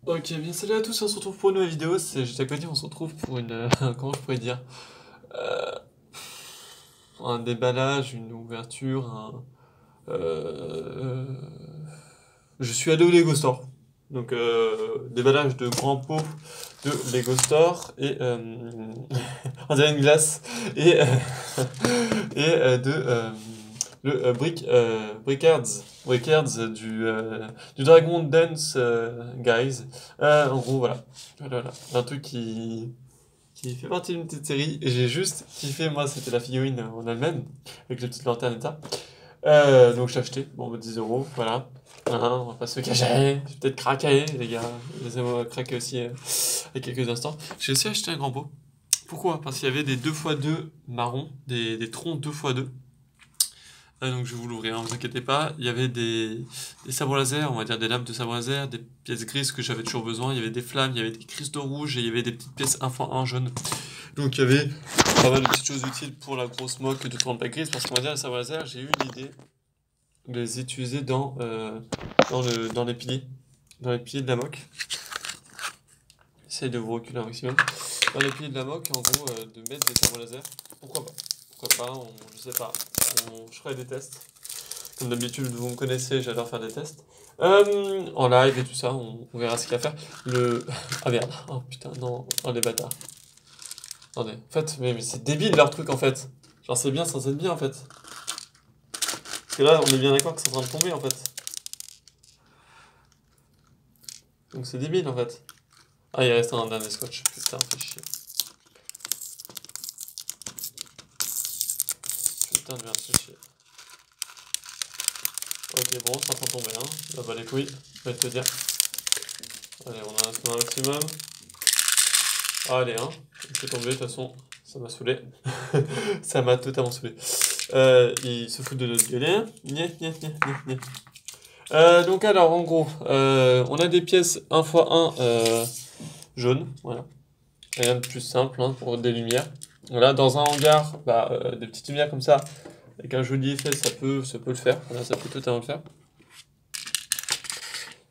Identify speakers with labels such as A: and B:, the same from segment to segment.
A: Ok, bien salut à tous, on se retrouve pour une nouvelle vidéo, c'est juste à côté, on se retrouve pour une... comment je pourrais dire? Euh, un déballage, une ouverture, je suis allé au Lego Store. Donc, déballage de grands pots de Lego Store et... on dirait une glace. Et, de... le Brickards. Brickards du Dragon Dance Guys. En gros, voilà. Voilà. Un truc qui fait partie d'une petite série. Et j'ai juste kiffé, moi, c'était la figurine en elle-même, avec les petites lanternes et ça. Donc j'ai acheté, bon, 10 euros, voilà. Hein, on va pas se cacher, j'ai peut-être craqué, les gars. Laissez-moi craquer aussi à quelques instants. J'ai aussi acheté un grand pot. Pourquoi? Parce qu'il y avait des 2x2 marrons, des troncs 2x2. Donc je vais vous l'ouvrir, ne vous inquiétez pas. Il y avait des sabres laser, on va dire des lampes de sabre laser, des pièces grises que j'avais toujours besoin. Il y avait des flammes, il y avait des cristaux rouges et il y avait des petites pièces 1x1 jaunes. Donc il y avait pas mal de petites choses utiles pour la grosse moque de 30 grise. Parce qu'on va dire les sabres laser, j'ai eu l'idée de les utiliser dans les piliers. Dans les piliers de la moque. Essayez de vous reculer un maximum. Dans les piliers de la moque, en gros, de mettre des sabres laser. Pourquoi pas? Pourquoi pas, je sais pas. Je ferai des tests. Comme d'habitude, vous me connaissez, j'adore faire des tests. En live et tout ça, on verra ce qu'il y a à faire. Ah merde, oh putain, non, oh les bâtards. Attendez, en fait, mais c'est débile leur truc en fait. Genre c'est bien sans être bien en fait. Parce que là, on est bien d'accord que c'est en train de tomber en fait. Donc c'est débile en fait. Ah, il reste un dernier scotch, putain, fait chier. Putain de merde, fait chier. Ok, bon, c'est en train de tomber, hein. Bah, bah les couilles, je vais te dire. Allez, on en a un maximum. Ah, allez, hein. Il fait tomber, de toute façon, ça m'a saoulé. Ça m'a totalement saoulé. Il se fout de notre gueule. Donc alors, en gros, on a des pièces 1x1 jaunes, voilà. Rien de plus simple hein, pour des lumières. Voilà, dans un hangar, des petites lumières comme ça, avec un joli effet, ça peut le faire. Voilà, ça peut totalement le faire.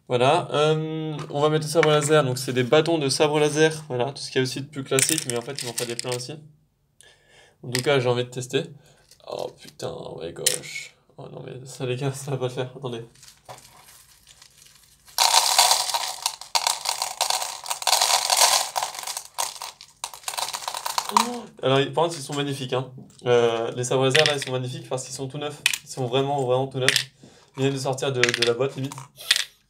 A: Voilà, on va mettre le sabre laser, donc c'est des bâtons de sabre laser, voilà, tout ce qu'il y a aussi de plus classique, mais en fait il m'en fallait plein aussi. En tout cas, j'ai envie de tester. Oh putain, ouais, gauche. Oh non, mais ça, les gars, ça va pas le faire, attendez. Alors, par contre, ils sont magnifiques, hein. Les sabres laser, là, ils sont magnifiques parce qu'ils sont tout neufs. Ils sont vraiment, vraiment tout neufs. Ils viennent de sortir de la boîte, limite.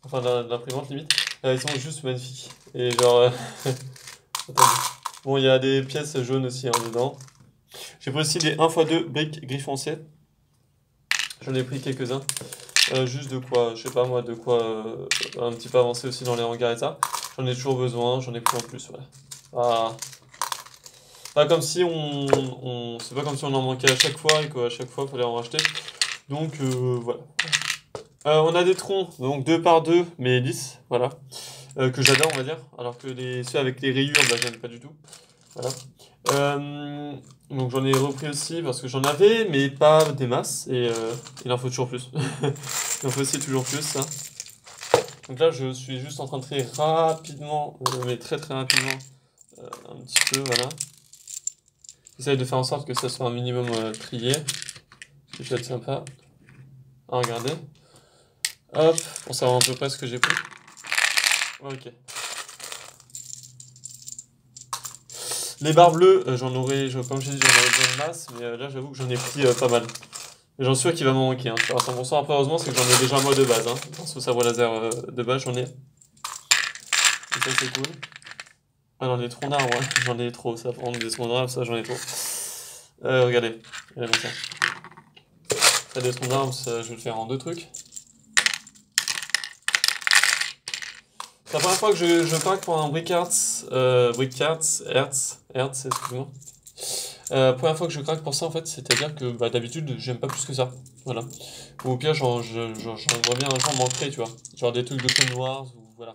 A: Enfin, de l'imprimante, limite. Ils sont juste magnifiques. Et genre... attendez. Bon, il y a des pièces jaunes aussi, hein, dedans. J'ai pris aussi des 1x2 briques gris foncé. J'en ai pris quelques-uns. Juste de quoi, je sais pas moi, de quoi un petit peu avancer aussi dans les hangars et ça. J'en ai toujours besoin, j'en ai pris en plus, ouais. Ah. Pas comme si c'est pas comme si on en manquait à chaque fois et qu'à chaque fois il fallait en racheter. Donc voilà. On a des troncs, donc 2 par 2 mais lisses, voilà. Que j'adore on va dire, alors que ceux avec les rayures, bah j'aime pas du tout. Voilà. Donc j'en ai repris aussi parce que j'en avais, mais pas des masses, et il en faut toujours plus. Il en faut aussi toujours plus, ça. Donc là, je suis juste en train de trier rapidement, mais très très rapidement, un petit peu, voilà. J'essaye de faire en sorte que ça soit un minimum trié, ce qui peut être sympa à regarder. Hop, pour savoir à peu près ce que j'ai pris. Ok. Les barres bleues, comme je l'ai dit, j'en aurais besoin de masse, mais là j'avoue que j'en ai pris pas mal. Mais j'en suis sûr qu'il va m'en manquer, hein. À 100%, après heureusement c'est que j'en ai déjà moi de base, hein. Dans ce sabre laser de base j'en ai. Et ça c'est cool. Ah j'en ai trop d'arbres, ouais. J'en ai trop, ça prend des troncs d'arbres, ça j'en ai trop. Regardez, regardez ça. Ça des troncs d'arbres, je vais le faire en deux trucs. C'est la première fois que je craque pour un Brickards, Hertz, excuse-moi. Première fois que je craque pour ça en fait, c'est-à-dire que d'habitude j'aime pas plus que ça, voilà. Ou au pire j'aimerais bien un jour m'en créer, tu vois, genre des trucs de Clone Wars ou voilà.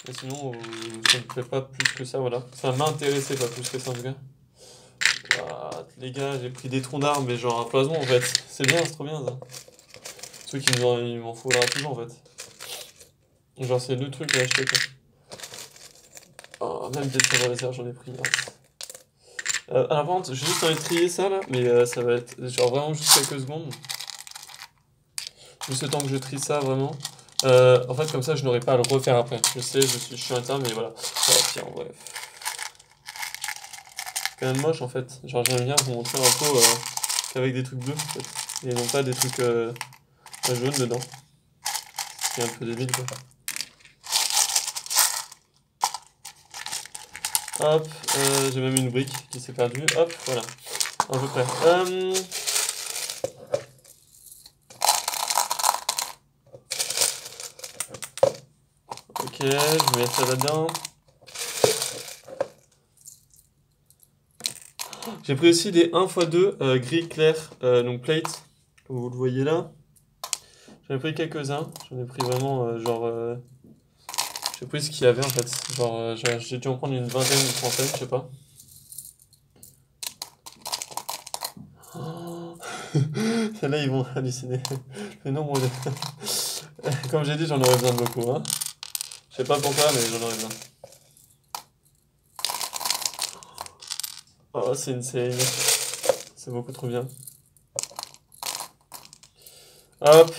A: Mais sinon ça me plaît pas plus que ça, voilà. Ça m'intéressait pas plus que ça en tout cas. What, les gars, j'ai pris des troncs d'arbres mais genre à foison en fait, c'est bien, c'est trop bien ça. Ceux qui il m'en faudra toujours en fait. Genre c'est le truc à acheter quoi. Oh, même des sables laser, j'en ai pris. Mince. Alors par contre, j'ai juste envie de trier ça là, mais ça va être genre vraiment juste quelques secondes. Juste le temps que je trie ça vraiment. En fait, comme ça, je n'aurai pas à le refaire après. Je sais, je suis chiant mais voilà. Oh, tiens, bref. C'est quand même moche en fait. Genre, j'aime bien vous montrer un pot qu'avec des trucs bleus en fait. Et non pas des trucs jaunes dedans. C'est un peu débile quoi. Hop, j'ai même une brique qui s'est perdue. Hop, voilà. À peu près. Ok, je vais mettre ça là-dedans. J'ai pris aussi des 1x2 gris clair, donc plate, comme vous le voyez là. J'en ai pris quelques-uns. J'en ai pris vraiment j'ai pris ce qu'il y avait en fait. Genre, j'ai dû en prendre une vingtaine, une trentaine, je sais pas. Oh. Celles-là, ils vont halluciner. Le nombre de. Comme j'ai dit, j'en aurais besoin de beaucoup. Hein. Je sais pas pourquoi, mais j'en aurais besoin. Oh, c'est insane. C'est beaucoup trop bien. Hop.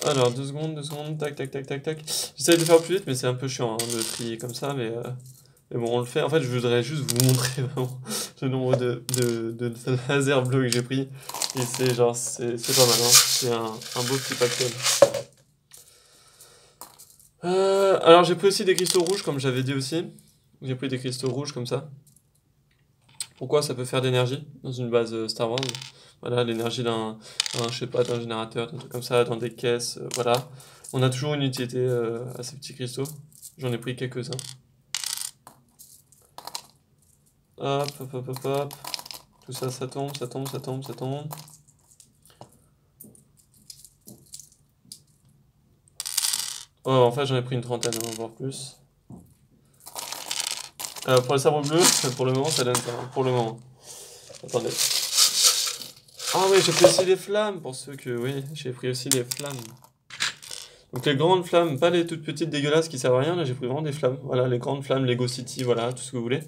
A: Alors, 2 secondes, tac, tac, tac, tac, tac. J'essaie de faire plus vite, mais c'est un peu chiant hein, de trier comme ça, mais bon, on le fait. En fait, je voudrais juste vous montrer vraiment le nombre de lasers bleus que j'ai pris. Et c'est genre, c'est pas mal, hein. C'est un beau petit paquet. Alors, j'ai pris aussi des cristaux rouges, comme j'avais dit aussi. J'ai pris des cristaux rouges comme ça. Pourquoi ça peut faire d'énergie dans une base Star Wars? Voilà, l'énergie je sais pas, d'un générateur, d'un truc comme ça, dans des caisses, voilà. On a toujours une utilité à ces petits cristaux. J'en ai pris quelques-uns. Hop, hop, hop, hop, hop. Tout ça, ça tombe, ça tombe, ça tombe, ça tombe. Oh, en fait, j'en ai pris une trentaine, voire plus. Pour le sabre bleu, pour le moment, ça donne ça, hein, pour le moment. Attendez. Ah oui, j'ai pris aussi les flammes, pour ceux que... Oui, j'ai pris aussi les flammes. Donc les grandes flammes, pas les toutes petites dégueulasses qui servent à rien, là j'ai pris vraiment des flammes. Voilà, les grandes flammes, Lego City, voilà, tout ce que vous voulez.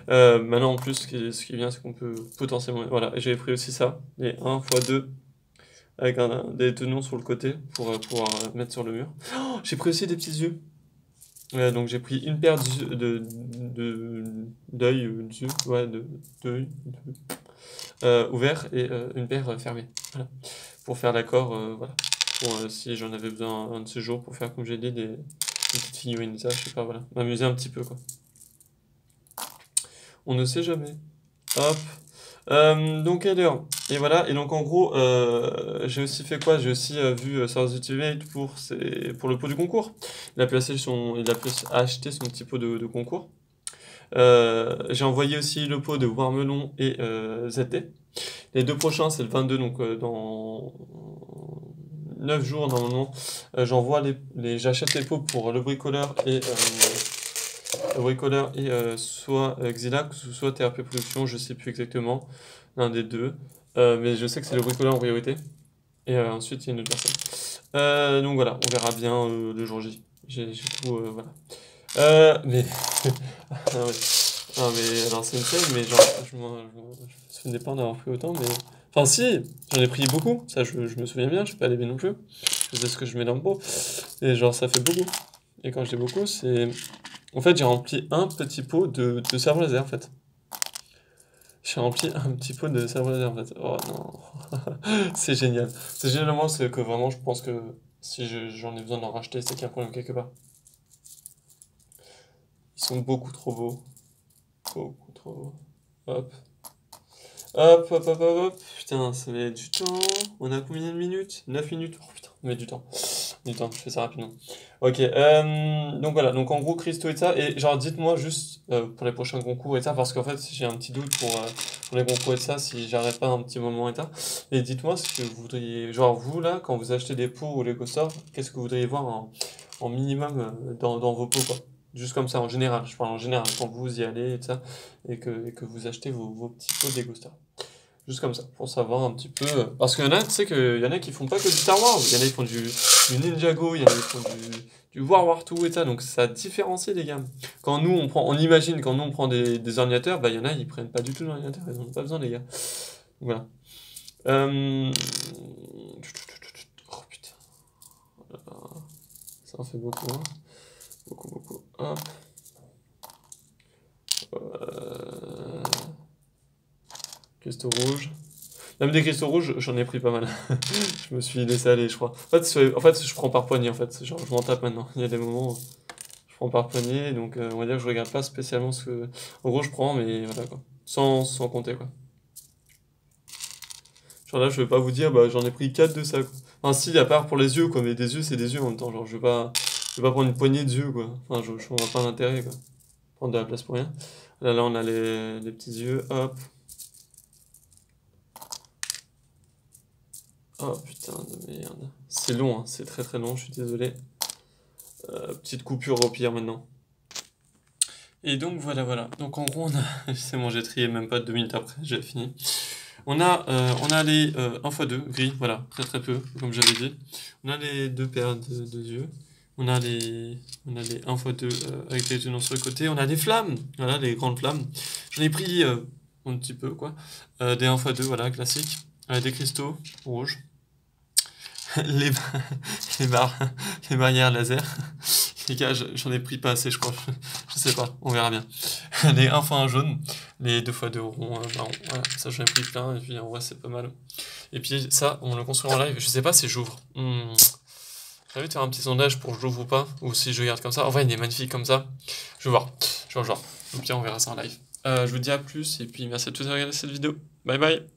A: Maintenant en plus, ce qui vient, c'est qu'on peut potentiellement... Voilà, et j'avais pris aussi ça, les 1x2, avec des tenons sur le côté, pour pouvoir mettre sur le mur. Oh, j'ai pris aussi des petits yeux. Donc j'ai pris une paire d'œils, d'yeux, ouais, d'œils, ouverts, et une paire fermée. Voilà. Pour faire l'accord, voilà. Pour, si j'en avais besoin un de ces jours pour faire, comme j'ai dit, des petites figurines, ça, je sais pas, voilà. M'amuser un petit peu, quoi. On ne sait jamais. Hop. Donc, alors, et voilà. Et donc, en gros, j'ai aussi fait quoi? J'ai aussi vu Star Wars Ultimate pour le pot du concours. Il a pu acheter son petit pot de concours. J'ai envoyé aussi le pot de Warmelon et ZT. Les deux prochains, c'est le 22, donc dans 9 jours normalement. J'achète les pots pour le bricoleur et soit Xilax ou soit TRP Production, je sais plus exactement, l'un des deux. Mais je sais que c'est le bricoleur en priorité. Et ensuite, il y a une autre personne. Donc voilà, on verra bien le jour J. J'ai tout, voilà. Mais... ah ouais. Non mais alors c'est une scène, mais genre je me souvenais pas en avoir pris autant, mais... Enfin si, j'en ai pris beaucoup, ça je me souviens bien, je suis pas allé non plus. Je sais ce que je mets dans le pot. Et genre ça fait beaucoup. Et quand je dis beaucoup, c'est... En fait j'ai rempli un petit pot de cerveau laser en fait. J'ai rempli un petit pot de cerveau laser en fait. Oh non. C'est génial. C'est généralement c'est que vraiment je pense que si j'en ai besoin d'en racheter, c'est qu'il y a un problème quelque part. Ils sont beaucoup trop beaux. Beaucoup trop beaux. Hop. Hop, hop, hop, hop, hop. Putain, ça met du temps. On a combien de minutes? 9 minutes. Oh putain, on met du temps. Du temps, je fais ça rapidement. Ok, donc voilà, donc en gros, cristaux et ça. Et genre, dites-moi juste pour les prochains concours et ça, parce qu'en fait, j'ai un petit doute pour les concours et ça, si j'arrête pas un petit moment et ça. Et dites-moi ce que vous voudriez. Genre, vous là, quand vous achetez des pots au Lego Store, qu'est-ce que vous voudriez voir en minimum dans vos pots, quoi? Juste comme ça, en général. Je parle en général, quand vous y allez et ça, et que vous achetez vos petits pots Lego Store. Juste comme ça, pour savoir un petit peu. Parce qu'il y en a, tu sais qu'il y en a qui font pas que du Star Wars. Il y en a qui font du Ninjago, il y en a qui font du World War II et ça. Donc ça différencie les gammes. Quand nous, on imagine, quand nous, on prend des ordinateurs, bah il y en a, ils prennent pas du tout d'ordinateur. Ils en ont pas besoin, les gars. Voilà. Oh putain. Ça en fait beaucoup, hein. Beaucoup. Hop. Cristaux rouges. Même des cristaux rouges, j'en ai pris pas mal. Je me suis laissé aller, je crois. En fait, je prends par poignée, en fait. Genre, je m'en tape maintenant. Il y a des moments où je prends par poignée, donc on va dire que je regarde pas spécialement ce que... En gros, je prends, mais voilà, quoi. Sans compter, quoi. Genre là, je vais pas vous dire, bah, j'en ai pris 4 de ça, quoi. Enfin, si, à part pour les yeux, quoi. Mais des yeux, c'est des yeux en même temps. Genre, je vais pas prendre une poignée de yeux, quoi. Enfin, je vois pas l'intérêt, quoi. Prendre de la place pour rien. Là, on a les petits yeux, hop. Oh putain de merde. C'est long, hein. C'est très long, je suis désolé. Petite coupure au pire maintenant. Et donc voilà. Donc en gros, on a... C'est bon, j'ai trié même pas 2 minutes après, j'ai fini. On a les 1x2 gris, voilà, très peu, comme j'avais dit. On a les deux paires de yeux. On a les 1x2 avec les tenons sur le côté. On a des flammes, voilà, les grandes flammes. J'en ai pris un petit peu, quoi. Des 1x2, voilà, classiques. Des cristaux rouges. les, les barrières laser. Les gars, j'en ai pris pas assez, je crois. Je sais pas, on verra bien. Les 1x1 jaunes, les 2x2 ronds marron. Voilà, ça j'en ai pris plein, et puis en vrai c'est pas mal. Et puis ça, on le construit en live. Je sais pas si j'ouvre. J'ai envie de faire un petit sondage pour j'ouvre ou pas, ou si je garde comme ça. En vrai, il est magnifique comme ça. Je vais voir. Au pire, on verra ça en live. Je vous dis à plus, et puis merci à tous d'avoir regardé cette vidéo. Bye bye.